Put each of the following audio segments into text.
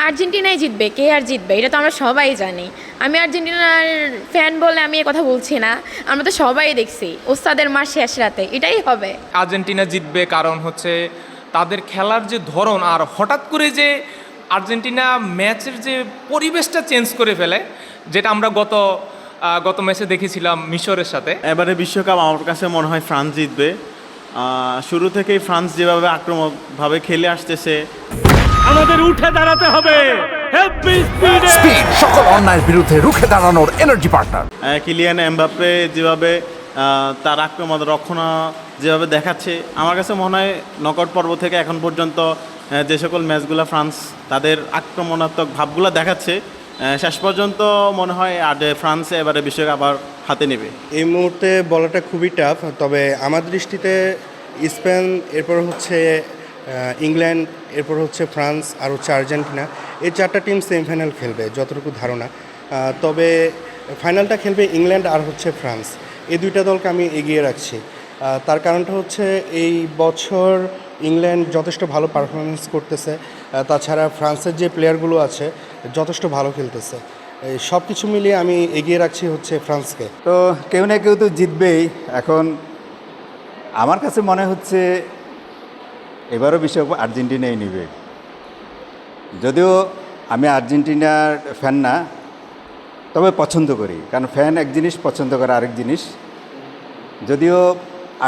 আর্জেন্টিনাই জিতবে, কে আর জিতবে এটা তো আমরা সবাই জানি। আমি আর্জেন্টিনার ফ্যান বলে আমি এ কথা বলছি না, আমরা তো সবাই দেখছি ওস্তাদের মার শেষ রাতে, এটাই হবে। আর্জেন্টিনা জিতবে কারণ হচ্ছে তাদের খেলার যে ধরন, আর হঠাৎ করে যে আর্জেন্টিনা ম্যাচের যে পরিবেশটা চেঞ্জ করে ফেলে, যেটা আমরা গত ম্যাচে দেখেছিলাম মিশরের সাথে। এবারে বিশ্বকাপ আমার কাছে মনে হয় ফ্রান্স জিতবে। শুরু থেকেই ফ্রান্স যেভাবে আক্রমণভাবে খেলে আসতেছে, আমাদের উঠে দাঁড়াতে হবে। স্পিড সকল অন্যায়ের বিরুদ্ধে রুখে দাঁড়ানোর এনার্জি পার্টনার। কিলিয়ান এমবাপ্পে যেভাবে তার আক্রমণ রক্ষণা যেভাবে দেখাচ্ছে, আমার কাছে মনে হয় নকআউট পর্ব থেকে এখন পর্যন্ত যে সকল ম্যাচগুলো ফ্রান্স তাদের আক্রমণাত্মক ভাবগুলো দেখাচ্ছে, শেষ পর্যন্ত মনে হয় আর ফ্রান্স এবারে বিশ্বকাপ আবার হাতে নেবে। এই মুহূর্তে বলাটা খুবই টাফ, তবে আমার দৃষ্টিতে স্পেন, এরপর হচ্ছে ইংল্যান্ড, এরপর হচ্ছে ফ্রান্স, আর হচ্ছে আর্জেন্টিনা, এই চারটা টিম সেমিফাইনাল খেলবে যতটুকু ধারণা। তবে ফাইনালটা খেলবে ইংল্যান্ড আর হচ্ছে ফ্রান্স, এই দুইটা দলকে আমি এগিয়ে রাখছি। তার কারণটা হচ্ছে এই বছর ইংল্যান্ড যথেষ্ট ভালো পারফরমেন্স করতেছে, তাছাড়া ফ্রান্সের যে প্লেয়ারগুলো আছে যথেষ্ট ভালো খেলতেছে। এই সব কিছু মিলিয়ে আমি এগিয়ে রাখছি হচ্ছে ফ্রান্সকে। তো কেউ না কেউ তো জিতবেই। এখন আমার কাছে মনে হচ্ছে এবারও বিশ্বকাপ আর্জেন্টিনাই নেবে। যদিও আমি আর্জেন্টিনার ফ্যান না, তবে পছন্দ করি, কারণ ফ্যান এক জিনিস, পছন্দ করা আরেক জিনিস। যদিও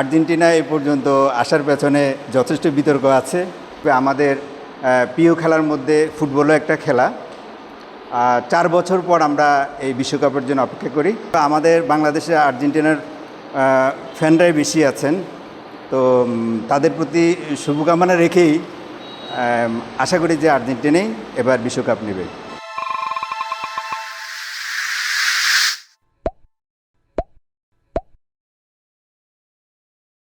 আর্জেন্টিনা এ পর্যন্ত আসার পেছনে যথেষ্ট বিতর্ক আছে। আমাদের প্রিয় খেলার মধ্যে ফুটবলও একটা খেলা। 4 বছর পর আমরা এই বিশ্বকাপের জন্য অপেক্ষা করি। আমাদের বাংলাদেশে আর্জেন্টিনার ফ্যানরাই বেশি আছেন, তো তাদের প্রতি শুভকামনা রেখেই আশা করি যে আর্জেন্টিনাই এবার বিশ্বকাপ নেবে।